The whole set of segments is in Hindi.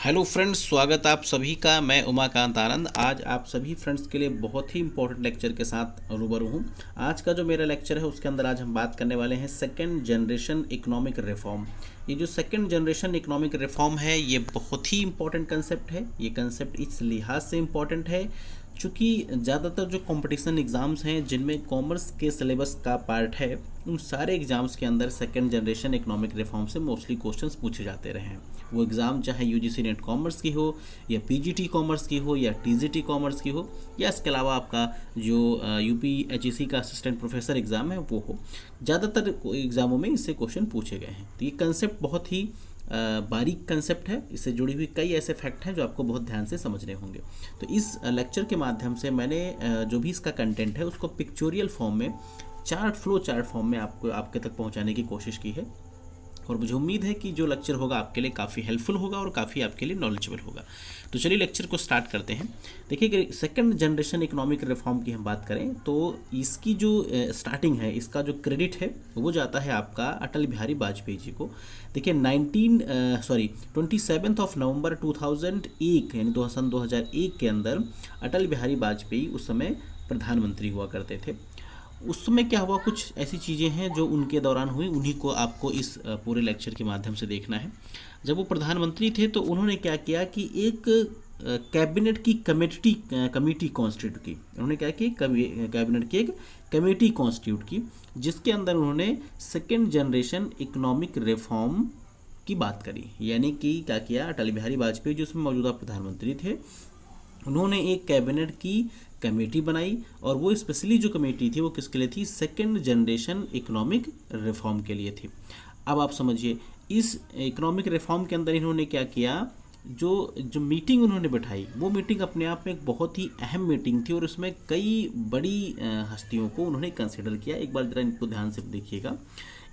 हेलो फ्रेंड्स, स्वागत आप सभी का। मैं उमाकांत आनंद आज आप सभी फ्रेंड्स के लिए बहुत ही इंपॉर्टेंट लेक्चर के साथ रूबरू हूँ। आज का जो मेरा लेक्चर है उसके अंदर आज हम बात करने वाले हैं सेकंड जनरेशन इकोनॉमिक रिफॉर्म। ये जो सेकंड जनरेशन इकोनॉमिक रिफॉर्म है ये बहुत ही इंपॉर्टेंट कंसेप्ट है। ये कंसेप्ट इस लिहाज से इम्पॉर्टेंट है चूँकि ज़्यादातर जो कंपटीशन एग्ज़ाम्स हैं जिनमें कॉमर्स के सिलेबस का पार्ट है उन सारे एग्ज़ाम्स के अंदर सेकंड जनरेशन इकोनॉमिक रिफॉर्म से मोस्टली क्वेश्चंस पूछे जाते रहे हैं। वो एग्ज़ाम चाहे यूजीसी नेट कॉमर्स की हो या पीजीटी कॉमर्स की हो या टीजीटी कॉमर्स की हो या इसके अलावा आपका जो यूपीएचईसी का असिस्टेंट प्रोफेसर एग्ज़ाम है वो हो, ज़्यादातर एग्ज़ामों में इससे क्वेश्चन पूछे गए हैं। तो ये कंसेप्ट बहुत ही बारीक कंसेप्ट है। इससे जुड़ी हुई कई ऐसे फैक्ट हैं जो आपको बहुत ध्यान से समझने होंगे। तो इस लेक्चर के माध्यम से मैंने जो भी इसका कंटेंट है उसको पिक्चोरियल फॉर्म में फ्लो चार्ट फॉर्म में आपको आपके तक पहुंचाने की कोशिश की है और मुझे उम्मीद है कि जो लेक्चर होगा आपके लिए काफ़ी हेल्पफुल होगा और काफ़ी आपके लिए नॉलेजेबल होगा। तो चलिए लेक्चर को स्टार्ट करते हैं। देखिए, सेकंड जनरेशन इकोनॉमिक रिफॉर्म की हम बात करें तो इसकी जो स्टार्टिंग है, इसका जो क्रेडिट है वो जाता है आपका अटल बिहारी वाजपेयी जी को। देखिए 27 नवंबर 2001 यानी सन 2001 के अंदर अटल बिहारी वाजपेयी उस समय प्रधानमंत्री हुआ करते थे। उस समय क्या हुआ, कुछ ऐसी चीज़ें हैं जो उनके दौरान हुई, उन्हीं को आपको इस पूरे लेक्चर के माध्यम से देखना है। जब वो प्रधानमंत्री थे तो उन्होंने क्या किया कि एक कैबिनेट की कमेटी कॉन्स्टिट्यूट की। उन्होंने क्या कि कैबिनेट की एक कमेटी कॉन्स्टिट्यूट की जिसके अंदर उन्होंने सेकेंड जनरेशन इकोनॉमिक रिफॉर्म की बात करी। यानी कि क्या किया, अटल बिहारी वाजपेयी जो उसमें मौजूदा प्रधानमंत्री थे उन्होंने एक कैबिनेट की कमेटी बनाई और वो स्पेशली जो कमेटी थी वो किसके लिए थी, सेकंड जनरेशन इकोनॉमिक रिफॉर्म के लिए थी। अब आप समझिए इस इकोनॉमिक रिफॉर्म के अंदर इन्होंने क्या किया, जो मीटिंग उन्होंने बैठाई वो मीटिंग अपने आप में एक बहुत ही अहम मीटिंग थी और उसमें कई बड़ी हस्तियों को उन्होंने कंसिडर किया। एक बार जरा इनको ध्यान से देखिएगा।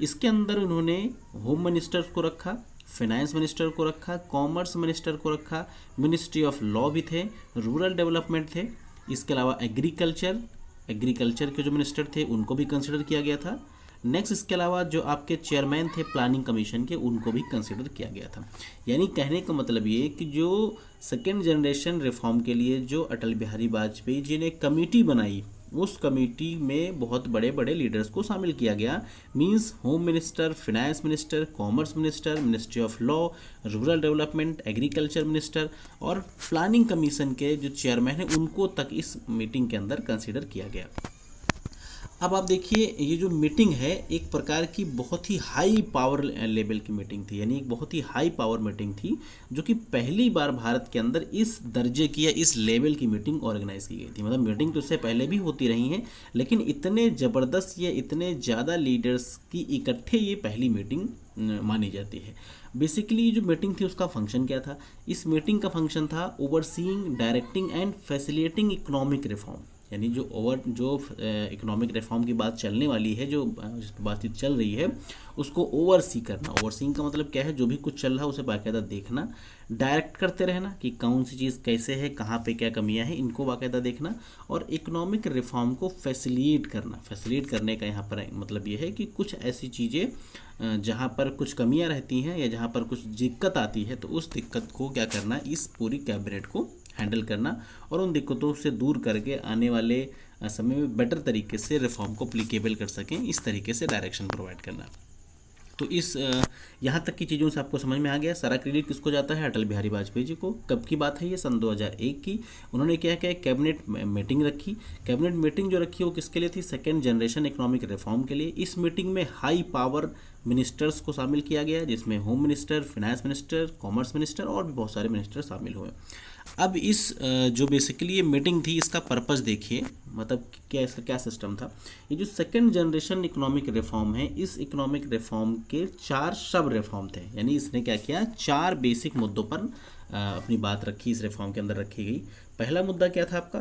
इसके अंदर उन्होंने होम मिनिस्टर को रखा, फाइनेंस मिनिस्टर को रखा, कॉमर्स मिनिस्टर को रखा, मिनिस्ट्री ऑफ लॉ भी थे, रूरल डेवलपमेंट थे, इसके अलावा एग्रीकल्चर के जो मिनिस्टर थे उनको भी कंसिडर किया गया था। नेक्स्ट इसके अलावा जो आपके चेयरमैन थे प्लानिंग कमीशन के उनको भी कंसिडर किया गया था। यानी कहने का मतलब ये कि जो सेकेंड जनरेशन रिफॉर्म के लिए जो अटल बिहारी वाजपेयी जी ने कमेटी बनाई उस कमेटी में बहुत बड़े बड़े लीडर्स को शामिल किया गया। Means home minister, finance minister, commerce minister, ministry of law, rural development, agriculture minister और प्लानिंग कमीशन के जो चेयरमैन हैं उनको तक इस मीटिंग के अंदर कंसिडर किया गया। अब आप देखिए ये जो मीटिंग है एक प्रकार की बहुत ही हाई पावर लेवल की मीटिंग थी। यानी एक बहुत ही हाई पावर मीटिंग थी जो कि पहली बार भारत के अंदर इस दर्जे की या इस लेवल की मीटिंग ऑर्गेनाइज की गई थी। मतलब मीटिंग तो इससे पहले भी होती रही हैं लेकिन इतने ज़बरदस्त या इतने ज़्यादा लीडर्स की इकट्ठे ये पहली मीटिंग मानी जाती है। बेसिकली जो मीटिंग थी उसका फंक्शन क्या था, इस मीटिंग का फंक्शन था overseeing, directing and facilitating economic reform. यानी जो इकोनॉमिक रिफॉर्म की बात चलने वाली है, जो जिस पर बातचीत चल रही है उसको ओवरसी करना। ओवरसीइंग का मतलब क्या है, जो भी कुछ चल रहा है उसे बाकायदा देखना, डायरेक्ट करते रहना कि कौन सी चीज़ कैसे है, कहाँ पे क्या कमियां हैं, इनको बाकायदा देखना और इकोनॉमिक रिफॉर्म को फैसिलिटेट करना। फैसिलिटेट करने का यहाँ पर मतलब ये है कि कुछ ऐसी चीज़ें जहाँ पर कुछ कमियाँ रहती हैं या जहाँ पर कुछ दिक्कत आती है तो उस दिक्कत को क्या करना, इस पूरी कैबिनेट को हैंडल करना और उन दिक्कतों से दूर करके आने वाले समय में बेटर तरीके से रिफॉर्म को अप्लीकेबल कर सकें, इस तरीके से डायरेक्शन प्रोवाइड करना। तो इस यहाँ तक की चीज़ों से आपको समझ में आ गया। सारा क्रेडिट किसको जाता है, अटल बिहारी वाजपेयी जी को। कब की बात है ये, सन 2001 की। उन्होंने क्या किया, कैबिनेट मीटिंग रखी। कैबिनेट मीटिंग जो रखी वो किसके लिए थी, सेकेंड जनरेशन इकोनॉमिक रिफॉर्म के लिए। इस मीटिंग में हाई पावर मिनिस्टर्स को शामिल किया गया जिसमें home minister, finance minister, commerce minister और भी बहुत सारे मिनिस्टर शामिल हुए। अब इस जो बेसिकली ये मीटिंग थी इसका पर्पस देखिए, मतलब क्या इसका क्या सिस्टम था। ये जो सेकंड जनरेशन इकोनॉमिक रिफॉर्म है, इस इकोनॉमिक रिफॉर्म के 4 सब रिफॉर्म थे। यानी इसने क्या किया, 4 बेसिक मुद्दों पर अपनी बात रखी, इस रिफॉर्म के अंदर रखी गई। पहला मुद्दा क्या था आपका,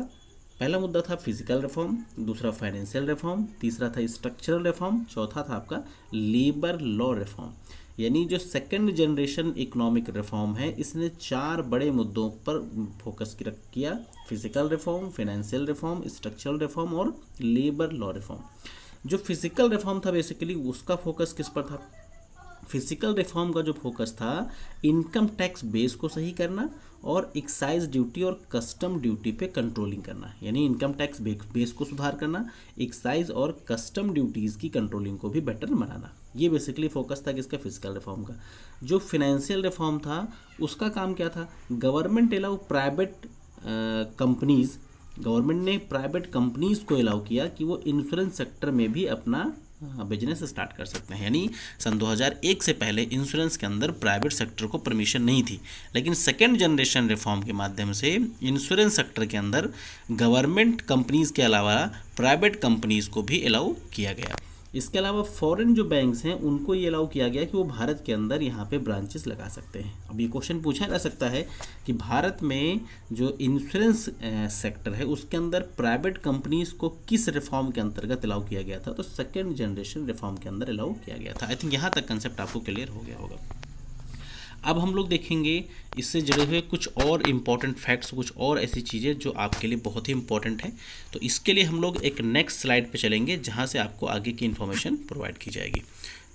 पहला मुद्दा था फिजिकल रिफॉर्म, दूसरा फाइनेंशियल रिफॉर्म, तीसरा था स्ट्रक्चरल रिफॉर्म, चौथा था आपका लेबर लॉ रिफॉर्म। यानी जो सेकंड जनरेशन इकोनॉमिक रिफॉर्म है इसने 4 बड़े मुद्दों पर फोकस किया, physical reform, financial reform, structural reform और लेबर लॉ रिफॉर्म। जो फिजिकल रिफॉर्म था बेसिकली उसका फोकस किस पर था, फिजिकल रिफॉर्म का जो फोकस था इनकम टैक्स बेस को सही करना और एक्साइज ड्यूटी और कस्टम ड्यूटी पे कंट्रोलिंग करना, यानी इनकम टैक्स बेस को सुधार करना, एक्साइज और कस्टम ड्यूटीज़ की कंट्रोलिंग को भी बेटर बनाना। ये बेसिकली फोकस था किसका, फिजिकल रिफॉर्म का। जो फिनेंशियल रिफॉर्म था उसका काम क्या था, government allow private companies, government ने प्राइवेट कंपनीज़ को अलाउ किया कि वो इंश्योरेंस सेक्टर में भी अपना बिजनेस स्टार्ट कर सकते हैं। यानी सन 2001 से पहले इंश्योरेंस के अंदर प्राइवेट सेक्टर को परमिशन नहीं थी, लेकिन सेकेंड जनरेशन रिफॉर्म के माध्यम से इंश्योरेंस सेक्टर के अंदर गवर्नमेंट कंपनीज़ के अलावा प्राइवेट कंपनीज़ को भी अलाउ किया गया। इसके अलावा फॉरेन जो बैंक्स हैं उनको ये अलाउ किया गया कि वो भारत के अंदर यहाँ पे ब्रांचेस लगा सकते हैं। अब ये क्वेश्चन पूछा जा सकता है कि भारत में जो इंश्योरेंस सेक्टर है उसके अंदर प्राइवेट कंपनीज़ को किस रिफॉर्म के अंतर्गत अलाउ किया गया था, तो सेकेंड जनरेशन रिफॉर्म के अंदर अलाउ किया गया था। आई थिंक यहाँ तक कंसेप्ट आपको क्लियर हो गया होगा। अब हम लोग देखेंगे इससे जुड़े हुए कुछ और इम्पॉर्टेंट फैक्ट्स, कुछ और ऐसी चीज़ें जो आपके लिए बहुत ही इंपॉर्टेंट है। तो इसके लिए हम लोग एक नेक्स्ट स्लाइड पे चलेंगे जहाँ से आपको आगे की इन्फॉर्मेशन प्रोवाइड की जाएगी।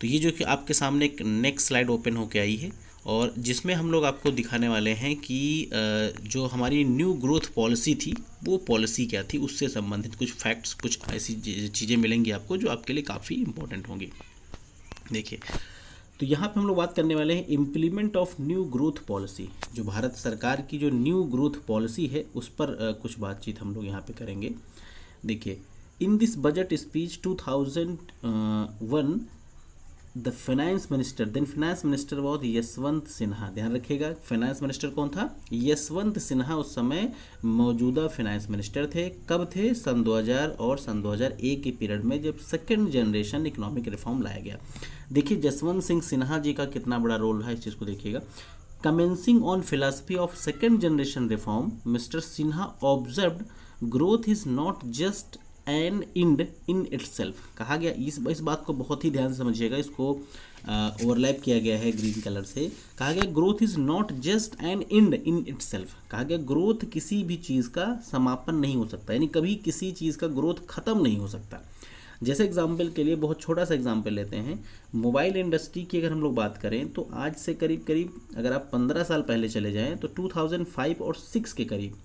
तो ये जो कि आपके सामने एक नेक्स्ट स्लाइड ओपन होकर आई है और जिसमें हम लोग आपको दिखाने वाले हैं कि जो हमारी न्यू ग्रोथ पॉलिसी थी वो पॉलिसी क्या थी, उससे संबंधित कुछ फैक्ट्स, कुछ ऐसी चीज़ें मिलेंगी आपको जो आपके लिए काफ़ी इंपॉर्टेंट होंगी। देखिए, तो यहाँ पे हम लोग बात करने वाले हैं implement of new growth policy. जो भारत सरकार की जो न्यू ग्रोथ पॉलिसी है उस पर कुछ बातचीत हम लोग यहाँ पे करेंगे। देखिए, in this budget speech 2001 the finance minister, then finance minister was Yashwant Sinha. ध्यान रखिएगा, फाइनेंस मिनिस्टर कौन था, यशवंत सिन्हा उस समय मौजूदा फाइनेंस मिनिस्टर थे। कब थे, सन 2000 और सन 2001 के पीरियड में जब सेकेंड जनरेशन इकोनॉमिक रिफॉर्म लाया गया। देखिए जसवंत सिंह सिन्हा जी का कितना बड़ा रोल है, इस चीज़ को देखिएगा। Commencing on philosophy of second generation reform, mister Sinha observed growth is not just an end in itself. कहा गया, इस बात को बहुत ही ध्यान से समझिएगा, इसको ओवरलैप किया गया है ग्रीन कलर से। कहा गया growth is not just an end in itself. कहा गया ग्रोथ किसी भी चीज़ का समापन नहीं हो सकता, यानी कभी किसी चीज़ का ग्रोथ खत्म नहीं हो सकता। जैसे एग्जाम्पल के लिए बहुत छोटा सा एग्जाम्पल लेते हैं, मोबाइल इंडस्ट्री की अगर हम लोग बात करें तो आज से करीब करीब अगर आप 15 साल पहले चले जाएं तो 2005 और 6 के करीब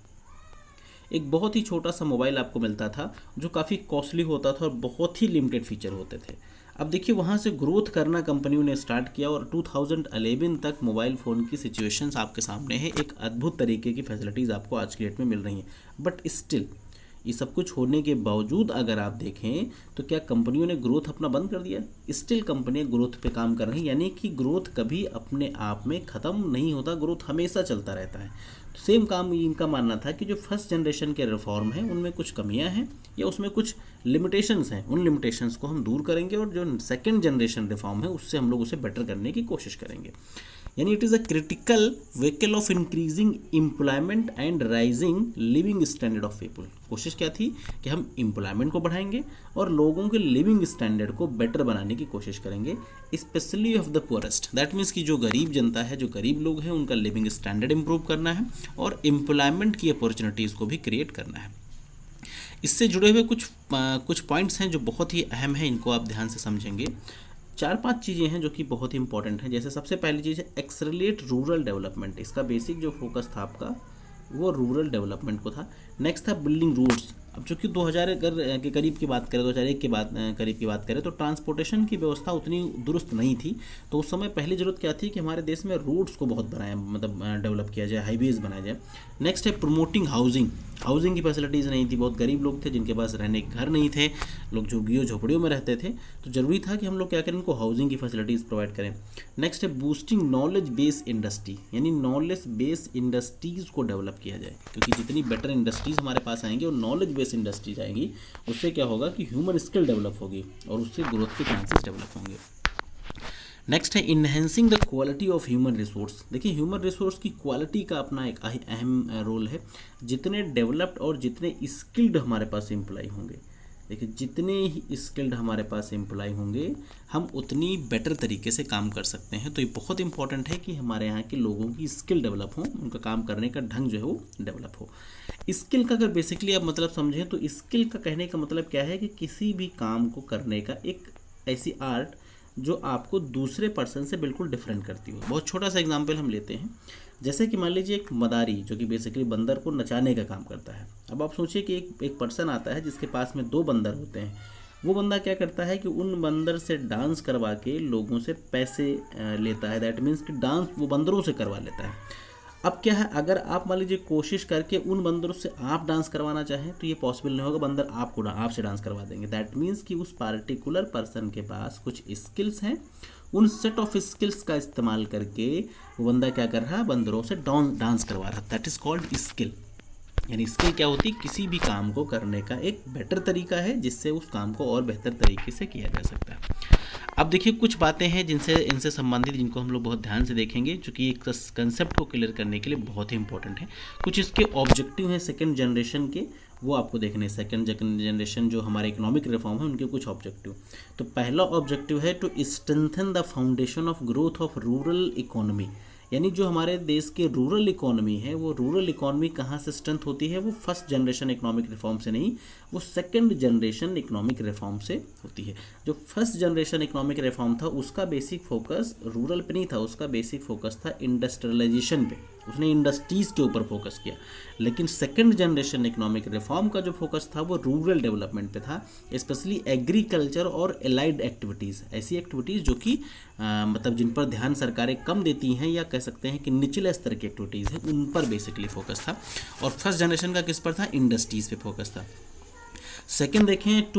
एक बहुत ही छोटा सा मोबाइल आपको मिलता था जो काफ़ी कॉस्टली होता था और बहुत ही लिमिटेड फीचर होते थे। अब देखिए वहाँ से ग्रोथ करना कंपनियों ने स्टार्ट किया और 2011 तक मोबाइल फ़ोन की सिचुएशंस आपके सामने है। एक अद्भुत तरीके की फैसिलिटीज़ आपको आज की डेट में मिल रही हैं, बट स्टिल ये सब कुछ होने के बावजूद अगर आप देखें तो क्या कंपनियों ने ग्रोथ अपना बंद कर दिया? स्टिल कंपनियां ग्रोथ पे काम कर रही हैं, यानी कि ग्रोथ कभी अपने आप में ख़त्म नहीं होता, ग्रोथ हमेशा चलता रहता है। तो सेम काम इनका मानना था कि जो फर्स्ट जनरेशन के रिफॉर्म हैं उनमें कुछ कमियां हैं या उसमें कुछ लिमिटेशंस हैं, उन लिमिटेशंस को हम दूर करेंगे और जो सेकेंड जनरेशन रिफॉर्म है उससे हम लोग उसे बेटर करने की कोशिश करेंगे। यानी it is a critical vehicle of increasing employment and rising living standard of people. कोशिश क्या थी कि हम एम्प्लॉयमेंट को बढ़ाएंगे और लोगों के लिविंग स्टैंडर्ड को बेटर बनाने की कोशिश करेंगे, specially of the poorest. That means कि जो गरीब जनता है, जो गरीब लोग हैं, उनका लिविंग स्टैंडर्ड इंप्रूव करना है और एम्प्लॉयमेंट की अपॉर्चुनिटीज़ को भी क्रिएट करना है। इससे जुड़े हुए कुछ पॉइंट्स हैं जो बहुत ही अहम हैं, इनको आप ध्यान से समझेंगे। 4-5 चीज़ें हैं जो कि बहुत ही इंपॉर्टेंट हैं। जैसे सबसे पहली चीज़ है एक्सेलरेट रूरल डेवलपमेंट। इसका बेसिक जो फोकस था आपका वो रूरल डेवलपमेंट को था। नेक्स्ट था बिल्डिंग रोड्स। अब चूँकि 2000 के करीब की बात करें, 2001 के करीब की बात करें तो ट्रांसपोर्टेशन की व्यवस्था उतनी दुरुस्त नहीं थी। तो उस समय पहली ज़रूरत क्या थी कि हमारे देश में रोड्स को बहुत बनाया, मतलब डेवलप किया जाए, हाईवेज़ बनाया जाए। नेक्स्ट है प्रमोटिंग हाउसिंग। हाउसिंग की फैसिलिटीज़ नहीं थी, बहुत गरीब लोग थे जिनके पास रहने के घर नहीं थे, लोग झुग्गियों झोपड़ियों में रहते थे, तो ज़रूरी था कि हम लोग क्या करें, उनको हाउसिंग की फैसिलिटीज़ प्रोवाइड करें। नेक्स्ट है बूस्टिंग नॉलेज बेस्ड इंडस्ट्री, यानी नॉलेज बेस्ड इंडस्ट्रीज़ को डेवलप किया जाए, क्योंकि जितनी बेटर इंडस्ट्रीज़ हमारे पास आएंगी और नॉलेज बेस्ड इंडस्ट्रीज आएंगी उससे क्या होगा कि ह्यूमन स्किल डेवलप होगी और उससे ग्रोथ के चांसेस डेवलप होंगे। नेक्स्ट है enhancing the quality of human resource. देखिए ह्यूमन रिसोर्स की क्वालिटी का अपना एक अहम रोल है। जितने डेवलप्ड और जितने स्किल्ड हमारे पास एम्प्लॉय होंगे, देखिए जितने ही स्किल्ड हमारे पास एम्प्लॉय होंगे हम उतनी बेटर तरीके से काम कर सकते हैं। तो ये बहुत इंपॉर्टेंट है कि हमारे यहाँ के लोगों की स्किल डेवलप हो, उनका काम करने का ढंग जो है वो डेवलप हो। स्किल का अगर बेसिकली आप मतलब समझें तो स्किल का कहने का मतलब क्या है कि किसी भी काम को करने का एक ऐसी आर्ट जो आपको दूसरे पर्सन से बिल्कुल डिफरेंट करती हो। बहुत छोटा सा एग्जांपल हम लेते हैं, जैसे कि मान लीजिए एक मदारी जो कि बेसिकली बंदर को नचाने का काम करता है। अब आप सोचिए कि एक पर्सन आता है जिसके पास में 2 बंदर होते हैं। वो बंदा क्या करता है कि उन बंदर से डांस करवा के लोगों से पैसे लेता है। दैट मीन्स कि डांस वो बंदरों से करवा लेता है। अब क्या है, अगर आप मान लीजिए कोशिश करके उन बंदरों से आप डांस करवाना चाहें तो ये पॉसिबल नहीं होगा, बंदर आपसे डांस करवा देंगे। दैट मीन्स कि उस पार्टिकुलर पर्सन के पास कुछ स्किल्स हैं, उन सेट ऑफ स्किल्स का इस्तेमाल करके वो बंदा क्या कर रहा है, बंदरों से डांस करवा रहा है। That is called skill. यानी स्किल क्या होती है, किसी भी काम को करने का एक बेटर तरीका है जिससे उस काम को और बेहतर तरीके से किया जा सकता है। अब देखिए कुछ बातें हैं इनसे संबंधित जिनको हम लोग बहुत ध्यान से देखेंगे, क्योंकि एक कंसेप्ट को क्लियर करने के लिए बहुत ही इंपॉर्टेंट है। कुछ इसके ऑब्जेक्टिव हैं सेकंड जनरेशन के, वो आपको देखने। सेकंड जनरेशन जो हमारे इकोनॉमिक रिफॉर्म है उनके कुछ ऑब्जेक्टिव। तो पहला ऑब्जेक्टिव है to strengthen the foundation of growth of rural economy. यानी जो हमारे देश के रूरल इकोनॉमी है, वो रूरल इकोनॉमी कहाँ से स्ट्रेंथ होती है, वो फर्स्ट जनरेशन इकोनॉमिक रिफॉर्म से नहीं, वो सेकंड जनरेशन इकोनॉमिक रिफॉर्म से होती है। जो फर्स्ट जनरेशन इकोनॉमिक रिफॉर्म था उसका बेसिक फोकस रूरल पे नहीं था, उसका बेसिक फोकस था इंडस्ट्रियलाइजेशन पे, उसने इंडस्ट्रीज़ के ऊपर फोकस किया। लेकिन सेकंड जनरेशन इकोनॉमिक रिफॉर्म का जो फोकस था वो रूरल डेवलपमेंट पे था, स्पेशली एग्रीकल्चर और एलाइड एक्टिविटीज़, ऐसी एक्टिविटीज़ जो कि मतलब जिन पर ध्यान सरकारें कम देती हैं, या कह सकते हैं कि निचले स्तर की एक्टिविटीज़ हैं, उन पर बेसिकली फोकस था। और फर्स्ट जनरेशन का किस पर था, इंडस्ट्रीज़ पे फोकस था। सेकेंड देखें एक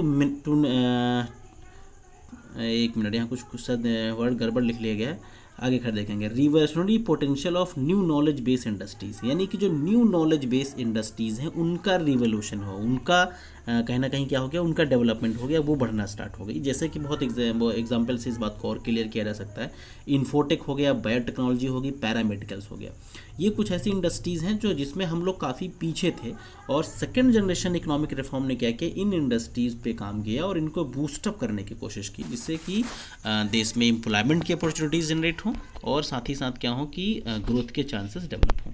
मिनट, यहाँ कुछ वर्ड गड़बड़ लिख लिया गया है, आगे खैर देखेंगे। Revolutionary potential of new knowledge based industries, यानी कि जो न्यू नॉलेज बेस्ड इंडस्ट्रीज़ हैं उनका रिवोल्यूशन हो, उनका कहीं ना कहीं क्या हो गया, उनका डेवलपमेंट हो गया, वो बढ़ना स्टार्ट हो गई। जैसे कि बहुत एग्जाम्पल से इस बात को और क्लियर किया जा सकता है। इन्फोटेक हो गया, बायोटेक्नोलॉजी होगी, पैरामेडिकल्स हो गया। ये कुछ ऐसी इंडस्ट्रीज़ हैं जो जिसमें हम लोग काफ़ी पीछे थे, और सेकेंड जनरेशन इकोनॉमिक रिफॉर्म ने क्या किया, इन इंडस्ट्रीज़ पे काम किया और इनको बूस्टअप करने की कोशिश की, जिससे कि देश में एम्प्लॉयमेंट की अपॉर्चुनिटीज़ जनरेट हों और साथ ही साथ क्या हो कि ग्रोथ के चांसेस डेवलप हों।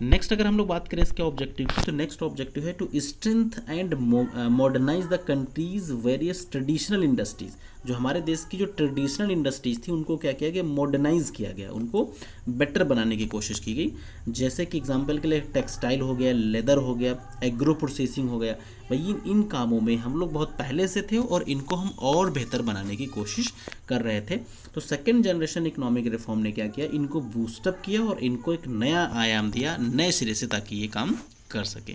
नेक्स्ट अगर हम लोग बात करें इसके ऑब्जेक्टिव की, तो नेक्स्ट ऑब्जेक्टिव है to strength and modernise the country's various traditional industries. जो हमारे देश की जो ट्रेडिशनल इंडस्ट्रीज़ थी उनको क्या किया गया, मॉडर्नाइज किया गया, उनको बेटर बनाने की कोशिश की गई। जैसे कि एग्जांपल के लिए टेक्सटाइल हो गया, लेदर हो गया, एग्रो प्रोसेसिंग हो गया। भाई इन कामों में हम लोग बहुत पहले से थे और इनको हम और बेहतर बनाने की कोशिश कर रहे थे। तो सेकेंड जनरेशन इकोनॉमिक रिफॉर्म ने क्या किया, इनको बूस्टअप किया और इनको एक नया आयाम दिया नए सिरे से, ताकि ये काम कर सके।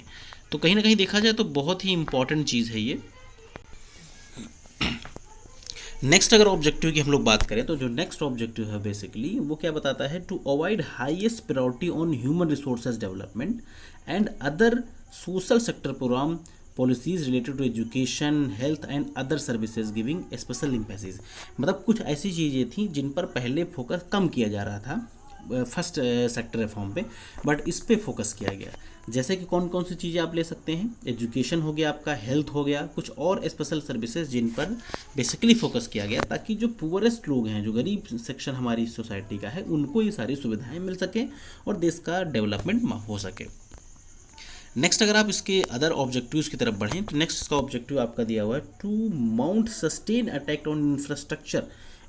तो कहीं ना कहीं देखा जाए तो बहुत ही इंपॉर्टेंट चीज़ है ये। नेक्स्ट अगर ऑब्जेक्टिव की हम लोग बात करें, तो जो नेक्स्ट ऑब्जेक्टिव है बेसिकली वो क्या बताता है, to avoid highest priority on human resources development and other social sector programme policies related to education, health and other services giving special emphasis. मतलब कुछ ऐसी चीज़ें थी जिन पर पहले फोकस कम किया जा रहा था फर्स्ट सेक्टर रिफॉर्म पे, बट इस पे फोकस किया गया। जैसे कि कौन कौन सी चीज़ें आप ले सकते हैं, एजुकेशन हो गया आपका, हेल्थ हो गया, कुछ और स्पेशल सर्विसेज जिन पर बेसिकली फोकस किया गया, ताकि जो पुअरेस्ट लोग हैं, जो गरीब सेक्शन हमारी सोसाइटी का है, उनको ये सारी सुविधाएं मिल सकें और देश का डेवलपमेंट हो सके। नेक्स्ट अगर आप इसके अदर ऑब्जेक्टिव्स की तरफ बढ़ें, तो नेक्स्ट इसका ऑब्जेक्टिव आपका दिया हुआ है to mount sustain attack on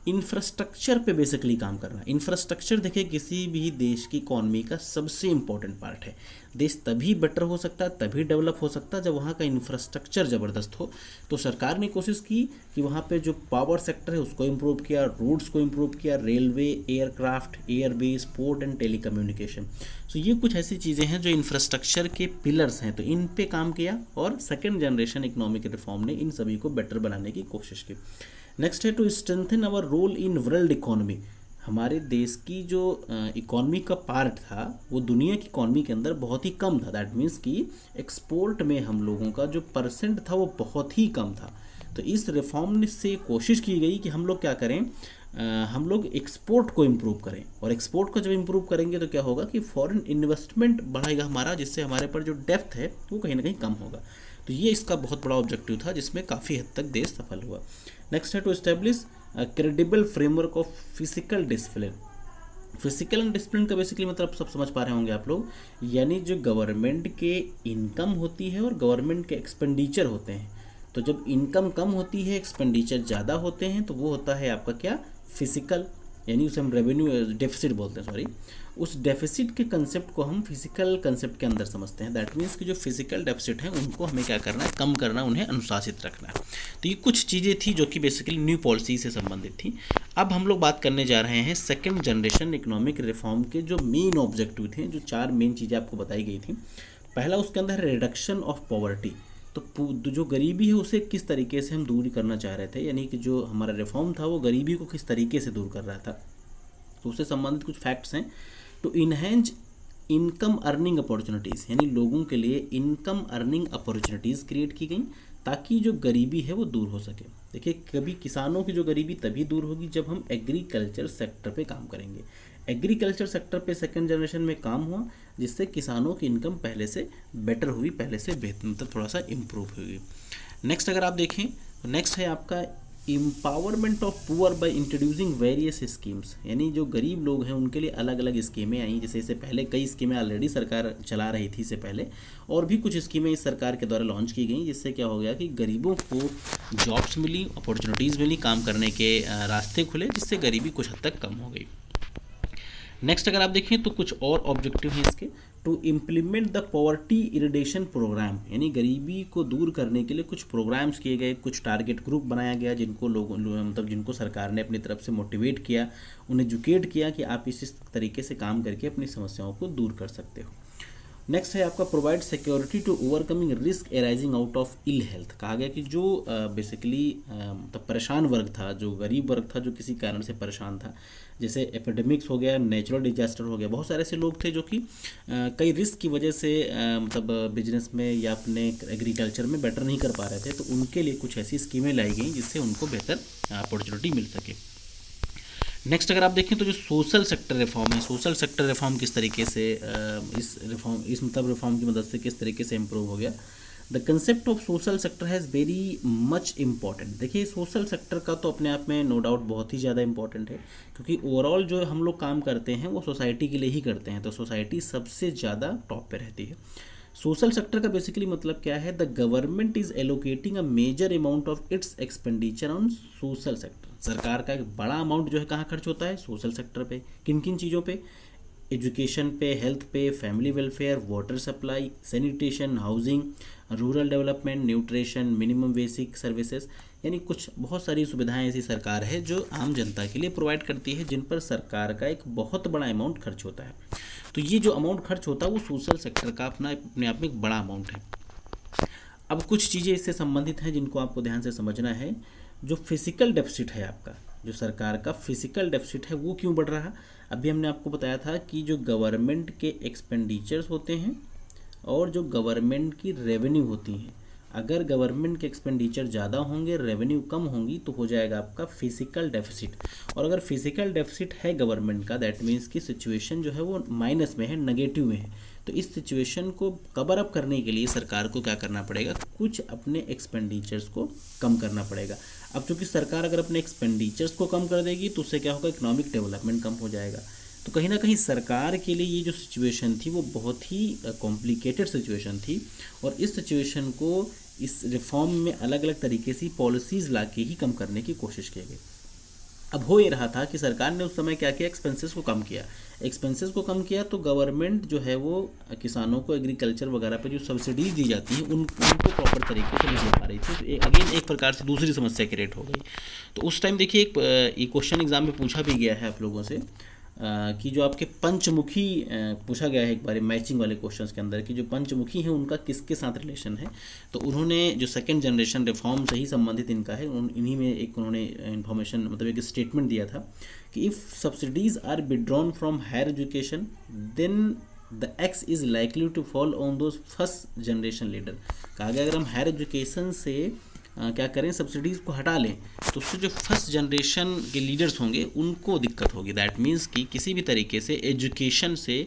infrastructure पे बेसिकली काम करना। इंफ्रास्ट्रक्चर देखिए किसी भी देश की इकॉनमी का सबसे इम्पोर्टेंट पार्ट है। देश तभी बेटर हो सकता है, तभी डेवलप हो सकता है जब वहाँ का इंफ्रास्ट्रक्चर ज़बरदस्त हो। तो सरकार ने कोशिश की कि वहाँ पे जो पावर सेक्टर है उसको इम्प्रूव किया, रोड्स को इम्प्रूव किया, railway, aircraft, airbase, port and telecommunication. तो ये कुछ ऐसी चीज़ें हैं जो इंफ्रास्ट्रक्चर के पिलर्स हैं, तो इन पे काम किया और सेकेंड जनरेशन इकोनॉमिक रिफॉर्म ने इन सभी को बेटर बनाने की कोशिश की। नेक्स्ट है to strengthen our role in world economy. हमारे देश की जो इकोनॉमी का पार्ट था वो दुनिया की इकोनॉमी के अंदर बहुत ही कम था। दैट मीन्स कि एक्सपोर्ट में हम लोगों का जो परसेंट था वो बहुत ही कम था। तो इस रिफॉर्म से कोशिश की गई कि हम लोग क्या करें, हम लोग एक्सपोर्ट को इम्प्रूव करें, और एक्सपोर्ट को जब इम्प्रूव करेंगे तो क्या होगा कि फॉरेन इन्वेस्टमेंट बढ़ाएगा हमारा, जिससे हमारे पर जो डेप्थ है वो कहीं ना कहीं कम होगा। तो ये इसका बहुत बड़ा ऑब्जेक्टिव था जिसमें काफ़ी हद तक देश सफल हुआ। नेक्स्ट है to establish credible framework of physical discipline. Physical and discipline का बेसिकली मतलब सब समझ पा रहे होंगे आप लोग, यानी जो गवर्नमेंट के इनकम होती है और गवर्नमेंट के एक्सपेंडिचर होते हैं तो जब इनकम कम होती है, एक्सपेंडिचर ज़्यादा होते हैं, तो वो होता है आपका क्या, फिजिकल, यानी उसे हम रेवेन्यू डेफिसिट बोलते हैं, सॉरी। उस डेफिसिट के कंसेप्ट को हम फिजिकल कंसेप्ट के अंदर समझते हैं। दैट मीन्स कि जो फिजिकल डेफिसिट है उनको हमें क्या करना है, कम करना, उन्हें अनुशासित रखना है। तो ये कुछ चीज़ें थी जो कि बेसिकली न्यू पॉलिसी से संबंधित थी। अब हम लोग बात करने जा रहे हैं सेकेंड जनरेशन इकोनॉमिक रिफॉर्म के जो मेन ऑब्जेक्टिव थे, जो 4 मेन चीज़ें आपको बताई गई थी। पहला उसके अंदर रिडक्शन ऑफ पॉवर्टी, तो जो गरीबी है उसे किस तरीके से हम दूर करना चाह रहे थे, यानी कि जो हमारा रिफॉर्म था वो गरीबी को किस तरीके से दूर कर रहा था। तो उससे संबंधित कुछ फैक्ट्स हैं। To enhance income earning opportunities, यानी लोगों के लिए इनकम अर्निंग अपॉर्चुनिटीज़ क्रिएट की गई ताकि जो गरीबी है वो दूर हो सके। देखिए, कभी किसानों की जो गरीबी तभी दूर होगी जब हम एग्रीकल्चर सेक्टर पे काम करेंगे। एग्रीकल्चर सेक्टर पे सेकंड जनरेशन में काम हुआ, जिससे किसानों की इनकम पहले से बेटर हुई, पहले से बेहतर, मतलब थोड़ा सा इम्प्रूव हुई। नेक्स्ट अगर आप देखें तो नेक्स्ट है आपका empowerment of poor by introducing various schemes, यानी जो गरीब लोग हैं उनके लिए अलग अलग स्कीमें आई। जैसे इससे पहले कई स्कीमें ऑलरेडी सरकार चला रही थी इससे पहले, और भी कुछ स्कीमें इस सरकार के द्वारा लॉन्च की गई, जिससे क्या हो गया कि गरीबों को जॉब्स मिली, अपॉर्चुनिटीज़ मिली, काम करने के रास्ते खुले, जिससे गरीबी कुछ हद तक कम हो गई। नेक्स्ट अगर आप देखें तो कुछ और ऑब्जेक्टिव हैं इसके। To implement the poverty eradication programme, यानी गरीबी को दूर करने के लिए कुछ प्रोग्राम्स किए गए, कुछ टारगेट ग्रुप बनाया गया, जिनको मतलब जिनको सरकार ने अपनी तरफ से मोटिवेट किया, उन्हें एजुकेट किया कि आप इस तरीके से काम करके अपनी समस्याओं को दूर कर सकते हो। नेक्स्ट है आपका provide security to overcoming risk arising out of ill health. कहा गया कि जो बेसिकली मतलब परेशान वर्ग था, जो गरीब वर्ग था, जो किसी कारण से परेशान था, जैसे एपिडेमिक्स हो गया, नेचुरल डिजास्टर हो गया, बहुत सारे ऐसे लोग थे जो कि कई रिस्क की वजह से मतलब बिजनेस में या अपने एग्रीकल्चर में बेटर नहीं कर पा रहे थे, तो उनके लिए कुछ ऐसी स्कीमें लाई गई जिससे उनको बेहतर अपॉर्चुनिटी मिल सके। नेक्स्ट अगर आप देखें तो जो सोशल सेक्टर रिफॉर्म है, सोशल सेक्टर रिफॉर्म किस तरीके से इस रिफॉर्म की मदद से किस तरीके से इम्प्रूव हो गया। The concept of social sector has very much important. देखिए, सोशल सेक्टर का तो अपने आप में नो डाउट बहुत ही ज़्यादा इंपॉर्टेंट है, क्योंकि ओवरऑल जो हम लोग काम करते हैं वो सोसाइटी के लिए ही करते हैं, तो सोसाइटी सबसे ज़्यादा टॉप पे रहती है। सोशल सेक्टर का बेसिकली मतलब क्या है, the government is allocating a major amount of its expenditure on social sector. सरकार का एक बड़ा अमाउंट जो है कहाँ खर्च होता है, सोशल सेक्टर पे। किन किन चीज़ों पे, एजुकेशन पे, हेल्थ पे, family welfare, water supply, sanitation, housing, rural development, nutrition, minimum basic services, यानी कुछ बहुत सारी सुविधाएं ऐसी सरकार है जो आम जनता के लिए प्रोवाइड करती है, जिन पर सरकार का एक बहुत बड़ा अमाउंट खर्च होता है। तो ये जो अमाउंट खर्च होता है वो सोशल सेक्टर का अपने आप में एक बड़ा अमाउंट है। अब कुछ चीज़ें इससे संबंधित हैं जिनको आपको ध्यान से समझना है। जो फिजिकल डेफिसिट है आपका, जो सरकार का फिजिकल डेफिसिट है वो क्यों बढ़ रहा है। अभी हमने आपको बताया था कि जो गवर्नमेंट के एक्सपेंडिचर्स होते हैं और जो गवर्नमेंट की रेवेन्यू होती हैं, अगर गवर्नमेंट के एक्सपेंडिचर ज़्यादा होंगे, रेवेन्यू कम होंगी, तो हो जाएगा आपका फिजिकल डेफिसिट। और अगर फिजिकल डेफिसिट है गवर्नमेंट का, दैट मीन्स की सिचुएशन जो है वो माइनस में है, नेगेटिव में है। तो इस सिचुएशन को कवर अप करने के लिए सरकार को क्या करना पड़ेगा, कुछ अपने एक्सपेंडिचर्स को कम करना पड़ेगा। अब चूँकि सरकार अगर अपने एक्सपेंडिचर्स को कम कर देगी तो उससे क्या होगा, इकोनॉमिक डेवलपमेंट कम हो जाएगा। तो कहीं ना कहीं सरकार के लिए ये जो सिचुएशन थी वो बहुत ही कॉम्प्लिकेटेड सिचुएशन थी, और इस सिचुएशन को इस रिफॉर्म में अलग अलग तरीके से पॉलिसीज़ ला के ही कम करने की कोशिश की गई। अब हो ये रहा था कि सरकार ने उस समय क्या किया, एक्सपेंसेस को कम किया। एक्सपेंसेस को कम किया तो गवर्नमेंट जो है वो किसानों को एग्रीकल्चर वगैरह पे जो सब्सिडीज दी जाती हैं उनको प्रॉपर तरीके से नहीं दे पा रही थी। तो अगेन एक प्रकार से दूसरी समस्या क्रिएट हो गई। तो उस टाइम देखिए एक क्वेश्चन एग्जाम में पूछा भी गया है आप लोगों से कि जो आपके पंचमुखी पूछा गया है एक बार मैचिंग वाले क्वेश्चंस के अंदर कि जो पंचमुखी हैं उनका किसके साथ रिलेशन है। तो उन्होंने जो सेकंड जनरेशन रिफॉर्म से ही संबंधित इनका है, इन्हीं में एक उन्होंने इन्फॉर्मेशन मतलब एक स्टेटमेंट दिया था कि if subsidies are withdrawn from higher education then the axe is likely to fall on those first generation leader. कहा गया अगर हम हायर एजुकेशन से क्या करें, सब्सिडीज़ को हटा लें तो उससे जो फर्स्ट जनरेशन के लीडर्स होंगे उनको दिक्कत होगी। दैट मीन्स कि किसी भी तरीके से एजुकेशन से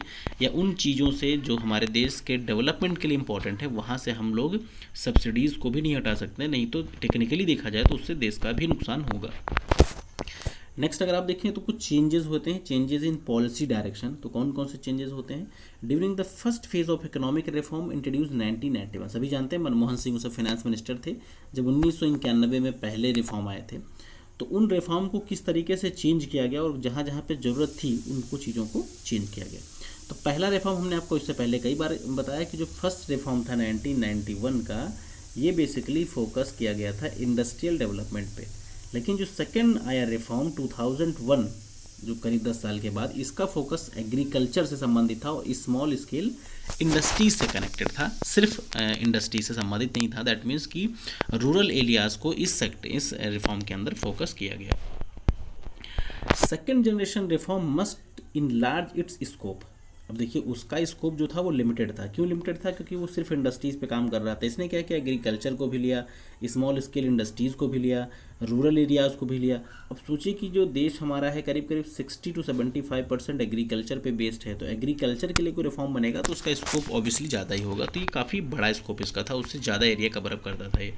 या उन चीज़ों से जो हमारे देश के डेवलपमेंट के लिए इंपॉर्टेंट है वहाँ से हम लोग सब्सिडीज़ को भी नहीं हटा सकते, नहीं तो टेक्निकली देखा जाए तो उससे देश का भी नुकसान होगा। नेक्स्ट अगर आप देखें तो कुछ चेंजेस होते हैं, चेंजेस इन पॉलिसी डायरेक्शन। तो कौन कौन से चेंजेस होते हैं? During the first phase of economic reform introduce 1991, सभी जानते हैं मनमोहन सिंह उस फाइनेंस मिनिस्टर थे जब 1991 में पहले रिफॉर्म आए थे। तो उन रिफॉर्म को किस तरीके से चेंज किया गया और जहाँ जहाँ पे ज़रूरत थी उनको चीज़ों को चेंज किया गया। तो पहला रिफॉर्म हमने आपको इससे पहले कई बार बताया कि जो फर्स्ट रिफॉर्म था 1991 का, ये बेसिकली फोकस किया गया था इंडस्ट्रियल डेवलपमेंट पे। लेकिन जो सेकेंड आया रिफॉर्म 2001, जो करीब 10 साल के बाद, इसका फोकस एग्रीकल्चर से संबंधित था और स्मॉल स्केल इंडस्ट्रीज से कनेक्टेड था, सिर्फ इंडस्ट्री से संबंधित नहीं था। दैट मीन्स कि रूरल एरियाज़ को इस रिफॉर्म के अंदर फोकस किया गया। Second generation reform must enlarge it's scope. अब देखिए उसका स्कोप जो था वो लिमिटेड था। क्यों लिमिटेड था? क्योंकि वो सिर्फ इंडस्ट्रीज़ पे काम कर रहा था। इसने क्या किया, एग्रीकल्चर को भी लिया, स्मॉल स्केल इंडस्ट्रीज़ को भी लिया, रूरल एरियाज़ को भी लिया। अब सोचिए कि जो देश हमारा है करीब करीब 60 to 75% एग्रीकल्चर पे बेस्ड है, तो एग्रीकल्चर के लिए कोई रिफॉर्म बनेगा तो उसका स्कोप ऑब्वियसली ज़्यादा ही होगा। तो ये काफ़ी बड़ा स्कोप इसका था, उससे ज़्यादा एरिया कवर अप करता था ये।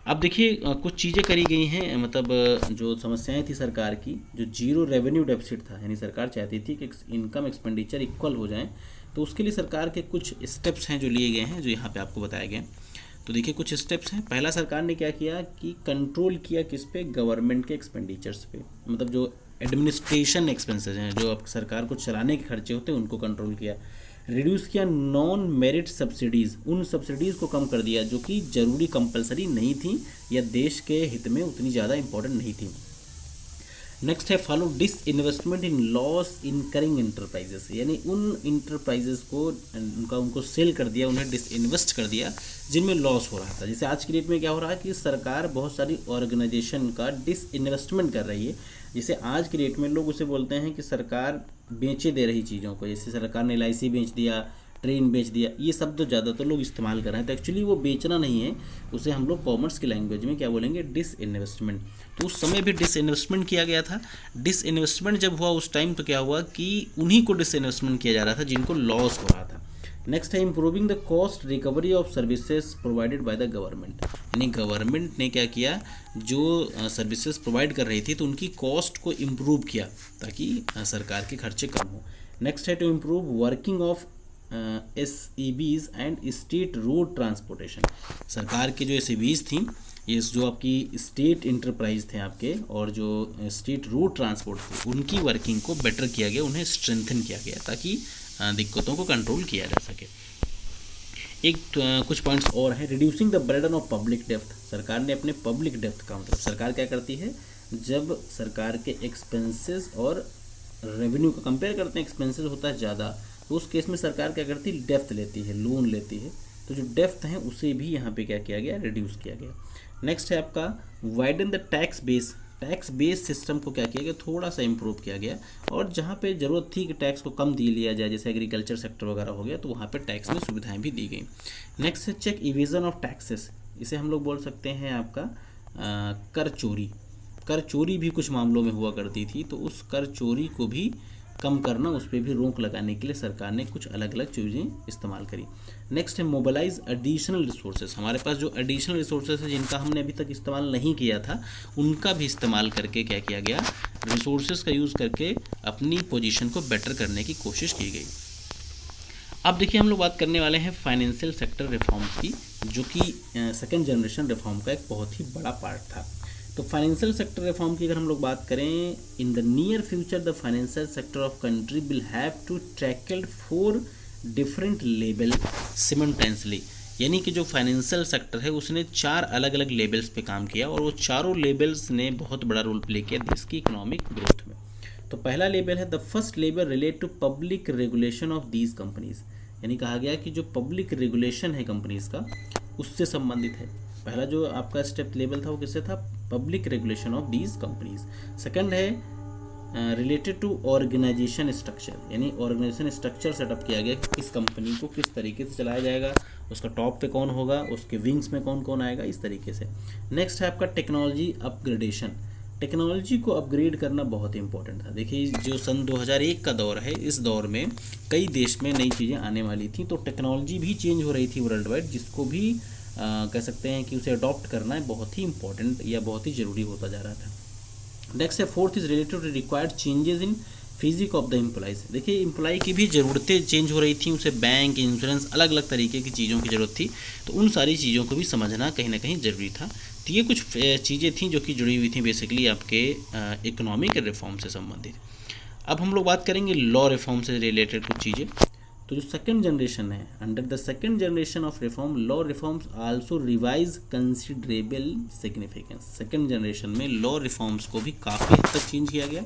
अब देखिए कुछ चीज़ें करी गई हैं, मतलब जो समस्याएं थी सरकार की, जो जीरो रेवेन्यू डेफिसिट था, यानी सरकार चाहती थी कि इनकम एक्सपेंडिचर इक्वल हो जाए, तो उसके लिए सरकार के कुछ स्टेप्स हैं जो लिए गए हैं, जो यहाँ पे आपको बताए गए। तो देखिए कुछ स्टेप्स हैं। पहला, सरकार ने क्या किया कि कंट्रोल किया किस पे? गवर्नमेंट के एक्सपेंडिचर्स पे, मतलब जो एडमिनिस्ट्रेशन एक्सपेंसेस हैं, जो अब सरकार को चलाने के खर्चे होते हैं, उनको कंट्रोल किया। रिड्यूस किया नॉन मेरिट सब्सिडीज़, उन सब्सिडीज़ को कम कर दिया जो कि ज़रूरी कंपलसरी नहीं थी या देश के हित में उतनी ज़्यादा इंपॉर्टेंट नहीं थी। नेक्स्ट है follow disinvestment in loss incurring enterprises, यानी उन इंटरप्राइजेस को उनको सेल कर दिया, उन्हें डिस इन्वेस्ट कर दिया जिनमें लॉस हो रहा था। जैसे आज की डेट में क्या हो रहा है कि सरकार बहुत सारी ऑर्गेनाइजेशन का डिस इन्वेस्टमेंट कर रही है। जैसे आज की डेट में लोग उसे बोलते हैं कि सरकार बेचे दे रही चीज़ों को, जैसे सरकार ने LIC बेच दिया, ट्रेन बेच दिया, ये शब्द तो ज़्यादातर लोग इस्तेमाल कर रहे हैं। तो एक्चुअली वो बेचना नहीं है, उसे हम लोग कॉमर्स की लैंग्वेज में क्या बोलेंगे? Disinvestment. तो उस समय भी डिस इन्वेस्टमेंट किया गया था। डिस इन्वेस्टमेंट जब हुआ उस टाइम तो क्या हुआ कि उन्हीं को डिस इन्वेस्टमेंट किया जा रहा था जिनको लॉस हो रहा था। नेक्स्ट है improving the cost recovery of services provided by the government, यानी गवर्नमेंट ने क्या किया, जो सर्विसेज प्रोवाइड कर रही थी तो उनकी कॉस्ट को इम्प्रूव किया ताकि सरकार के खर्चे कम हो। नेक्स्ट है to improve working of SEBs and state road transportation. सरकार की जो SEBs थी, ये जो आपकी स्टेट इंटरप्राइज थे आपके, और जो स्टेट रोड ट्रांसपोर्ट थे, उनकी वर्किंग को बेटर किया गया, उन्हें स्ट्रेंथन किया गया ताकि दिक्कतों को कंट्रोल किया जा सके। एक कुछ पॉइंट्स और हैं। Reducing the burden of public depth, सरकार ने अपने पब्लिक डेप्थ का, मतलब सरकार क्या करती है, जब सरकार के एक्सपेंसेस और रेवेन्यू का कंपेयर करते हैं, एक्सपेंसेस होता है ज़्यादा, तो उस केस में सरकार क्या करती है, डेप्थ लेती है, लोन लेती है। तो जो डेप्थ है उसे भी यहाँ पे क्या किया गया, रिड्यूस किया गया। नेक्स्ट है आपका widen the tax base, tax base system को क्या किया गया, थोड़ा सा इम्प्रूव किया गया, और जहाँ पे ज़रूरत थी कि टैक्स को कम दे लिया जाए, जैसे एग्रीकल्चर सेक्टर वगैरह हो गया, तो वहाँ पे टैक्स में सुविधाएं भी दी गई। नेक्स्ट है चेक इवेजन ऑफ टैक्सेस, इसे हम लोग बोल सकते हैं आपका कर चोरी। कर चोरी भी कुछ मामलों में हुआ करती थी, तो उस कर चोरी को भी कम करना, उस पर भी रोक लगाने के लिए सरकार ने कुछ अलग अलग चीज़ें इस्तेमाल करी। नेक्स्ट है मोबिलाइज एडिशनल रिसोर्सेज, हमारे पास जो एडिशनल रिसोर्सेज है जिनका हमने अभी तक इस्तेमाल नहीं किया था, उनका भी इस्तेमाल करके क्या किया गया, रिसोर्सेज का यूज़ करके अपनी पोजीशन को बेटर करने की कोशिश की गई। अब देखिए हम लोग बात करने वाले हैं फाइनेंशियल सेक्टर रिफॉर्म्स की, जो कि सेकेंड जनरेशन रिफॉर्म का एक बहुत ही बड़ा पार्ट था। तो फाइनेंशियल सेक्टर रिफॉर्म की अगर हम लोग बात करें, in the near future the financial sector of country will have to tackle 4 different level simultaneously, यानी कि जो फाइनेंशियल सेक्टर है उसने 4 अलग अलग लेवल्स पे काम किया, और वो चारों लेवल्स ने बहुत बड़ा रोल प्ले किया देश की इकोनॉमिक ग्रोथ में। तो पहला लेवल है the first level relate to public regulation of these companies, यानी कहा गया कि जो पब्लिक रेगुलेशन है कंपनीज का उससे संबंधित है। पहला जो आपका स्टेप लेवल था वो किससे था, public regulation of these companies. Second है रिलेटेड टू ऑर्गेनाइजेशन स्ट्रक्चर, यानी ऑर्गेनाइजेशन स्ट्रक्चर सेटअप किया गया कि इस कंपनी को किस तरीके से चलाया जाएगा, उसका टॉप पे कौन होगा, उसके विंग्स में कौन कौन आएगा, इस तरीके से। नेक्स्ट है आपका टेक्नोलॉजी अपग्रेडेशन, टेक्नोलॉजी को अपग्रेड करना बहुत इंपॉर्टेंट था। देखिए जो सन 2001 का दौर है, इस दौर में कई देश में नई चीज़ें आने वाली थी, तो टेक्नोलॉजी भी चेंज हो रही थी वर्ल्ड वाइड, जिसको भी कह सकते हैं कि उसे अडॉप्ट करना है बहुत ही इंपॉर्टेंट या बहुत ही ज़रूरी होता जा रहा था। नेक्स्ट है fourth is related to required changes in physique of the employees. देखिए एम्प्लॉय की भी ज़रूरतें चेंज हो रही थी, उसे बैंक, इंश्योरेंस, अलग अलग तरीके की चीज़ों की ज़रूरत थी, तो उन सारी चीज़ों को भी समझना कहीं ना कहीं ज़रूरी था। तो ये कुछ चीज़ें थी जो कि जुड़ी हुई थी बेसिकली आपके इकोनॉमिक रिफॉर्म से संबंधित। अब हम लोग बात करेंगे लॉ रिफॉर्म से रिलेटेड कुछ चीज़ें। तो जो सेकंड जनरेशन है, under the second generation of reform law reforms also revise considerable significance. Second generation में लॉ रिफॉर्म्स को भी काफ़ी हद तक चेंज किया गया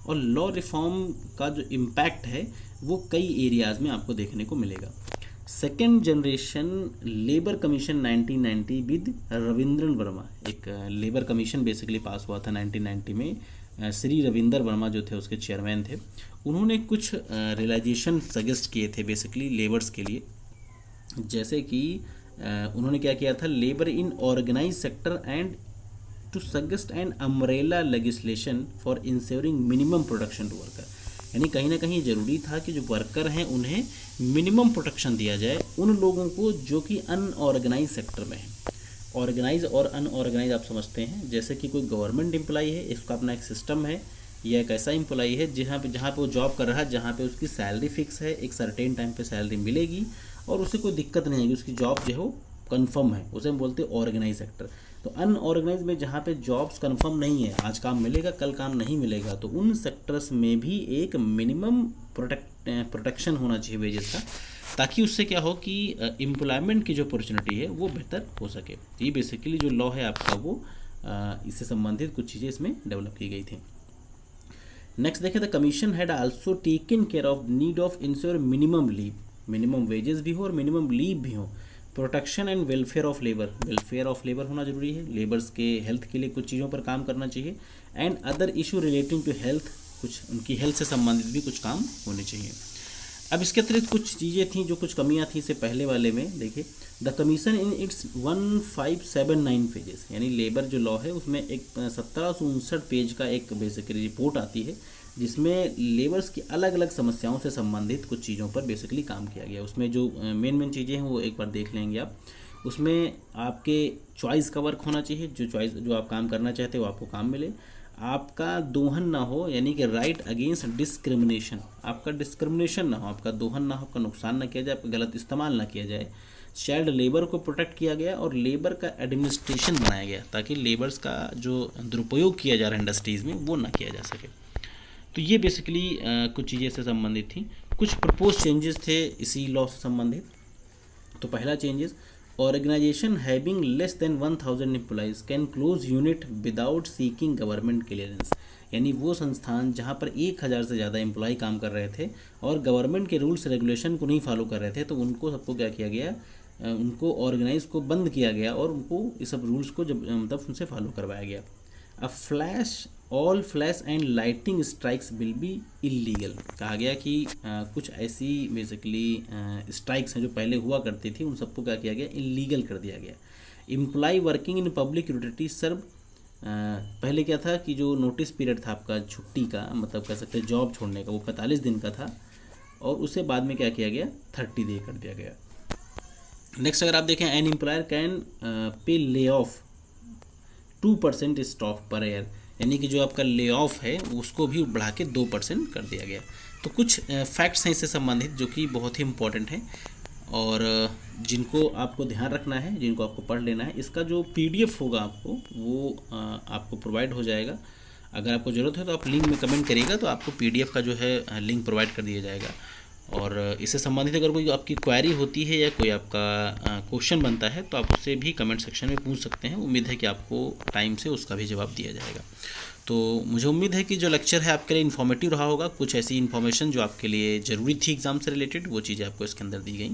और लॉ रिफॉर्म का जो इम्पैक्ट है वो कई एरियाज़ में आपको देखने को मिलेगा। Second generation labour commission 1990 with Ravindran Verma, एक लेबर कमीशन बेसिकली पास हुआ था 1990 में। श्री रविंदर वर्मा जो थे उसके चेयरमैन थे। उन्होंने कुछ रियलाइजेशन सजेस्ट किए थे बेसिकली लेबर्स के लिए, जैसे कि उन्होंने क्या किया था, labour in organise sector and to suggest an umbrella legislation for insuring minimum protection to worker. यानी कहीं ना कहीं ज़रूरी था कि जो वर्कर हैं उन्हें मिनिमम प्रोटेक्शन दिया जाए उन लोगों को जो कि अनऑर्गेनाइज सेक्टर में है। ऑर्गेनाइज और अनऑर्गेनाइज आप समझते हैं, जैसे कि कोई गवर्नमेंट एम्प्लॉई है, इसका अपना एक सिस्टम है, या एक ऐसा एम्प्लॉई है जहाँ पे वो जॉब कर रहा है, जहाँ पे उसकी सैलरी फिक्स है, एक सर्टेन टाइम पे सैलरी मिलेगी और उसे कोई दिक्कत नहीं है, उसकी जॉब जो है वो कन्फर्म है, उसे हम बोलते हैं ऑर्गेनाइज सेक्टर। तो अनऑर्गेनाइज में जहाँ पे जॉब्स कन्फर्म नहीं है, आज काम मिलेगा कल काम नहीं मिलेगा, तो उन सेक्टर्स में भी एक मिनिमम प्रोटेक्शन होना चाहिए वेजेस का, ताकि उससे क्या हो कि एम्प्लॉयमेंट की जो अपॉर्चुनिटी है वो बेहतर हो सके। ये बेसिकली जो लॉ है आपका वो इससे संबंधित कुछ चीज़ें इसमें डेवलप की गई थी। नेक्स्ट देखें, the commission had also taken care of need of ensure minimum leave, minimum wages भी हो और मिनिमम लीव भी हो, protection and welfare of labour, welfare of labour होना जरूरी है, लेबर्स के हेल्थ के लिए कुछ चीज़ों पर काम करना चाहिए, and other issue relating to health, कुछ उनकी हेल्थ से संबंधित भी कुछ काम होने चाहिए। अब इसके अतिरिक्त कुछ चीज़ें थी जो कुछ कमियां थी इससे पहले वाले में। देखिए, the commission in its 1579 pages, यानी लेबर जो लॉ है उसमें एक 1759 पेज का एक बेसिकली रिपोर्ट आती है, जिसमें लेबर्स की अलग अलग समस्याओं से संबंधित कुछ चीज़ों पर बेसिकली काम किया गया। उसमें जो मेन चीज़ें हैं वो एक बार देख लेंगे आप। उसमें आपके चॉइस का वर्क होना चाहिए, जो आप काम करना चाहते हो आपको काम मिले, आपका दोहन ना हो, यानी कि राइट अगेंस्ट डिस्क्रिमिनेशन, आपका डिस्क्रिमिनेशन ना हो, आपका दोहन ना हो, आपका नुकसान ना किया जाए, आपका गलत इस्तेमाल ना किया जाए, चाइल्ड लेबर को प्रोटेक्ट किया गया और लेबर का एडमिनिस्ट्रेशन बनाया गया ताकि लेबर्स का जो दुरुपयोग किया जा रहा है इंडस्ट्रीज़ में वो ना किया जा सके। तो ये बेसिकली कुछ चीज़ें से संबंधित थी। कुछ प्रपोज चेंजेस थे इसी लॉ से संबंधित। तो पहला changes, organisation having less than 1000 employees can close unit without seeking government clearance, यानी वो संस्थान जहाँ पर 1000 से ज़्यादा एम्प्लॉय काम कर रहे थे और गवर्नमेंट के रूल्स रेगुलेशन को नहीं फॉलो कर रहे थे, तो उनको सबको क्या किया गया, उनको ऑर्गेनाइज को बंद किया गया और उनको इस सब रूल्स को जब मतलब उनसे फॉलो करवाया गया। All flash and lighting strikes will be illegal, कहा गया कि कुछ ऐसी बेसिकली स्ट्राइक्स हैं जो पहले हुआ करती थी, उन सबको क्या किया गया, इलीगल कर दिया गया। Employ working in public utility serve, पहले क्या था कि जो नोटिस पीरियड था आपका छुट्टी का, मतलब कह सकते हैं जॉब छोड़ने का, वो 45 दिन का था और उसे बाद में क्या किया गया, 30 डे कर दिया गया। नेक्स्ट अगर आप देखें, an employer can pay lay off 2% staff per year, यानी कि जो आपका ले ऑफ है उसको भी बढ़ा के 2% कर दिया गया। तो कुछ फैक्ट्स हैं इससे संबंधित जो कि बहुत ही इम्पोर्टेंट हैं और जिनको आपको ध्यान रखना है, जिनको आपको पढ़ लेना है। इसका जो PDF होगा आपको वो आपको प्रोवाइड हो जाएगा। अगर आपको ज़रूरत है तो आप लिंक में कमेंट करिएगा तो आपको PDF का जो है लिंक प्रोवाइड कर दिया जाएगा। और इससे संबंधित अगर कोई आपकी क्वेरी होती है या कोई आपका क्वेश्चन बनता है तो आप उससे भी कमेंट सेक्शन में पूछ सकते हैं। उम्मीद है कि आपको टाइम से उसका भी जवाब दिया जाएगा। तो मुझे उम्मीद है कि जो लेक्चर है आपके लिए इन्फॉर्मेटिव रहा होगा। कुछ ऐसी इन्फॉर्मेशन जो आपके लिए ज़रूरी थी एग्ज़ाम से रिलेटेड, वो चीज़ें आपको इसके अंदर दी गई।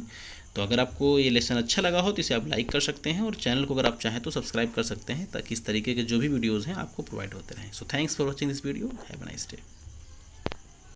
तो अगर आपको ये लेसन अच्छा लगा हो तो इसे आप लाइक कर सकते हैं और चैनल को अगर आप चाहें तो सब्सक्राइब कर सकते हैं ताकि इस तरीके के जो भी वीडियोज़ हैं आपको प्रोवाइड होते रहें। So thanks for watching this video. Have a nice day.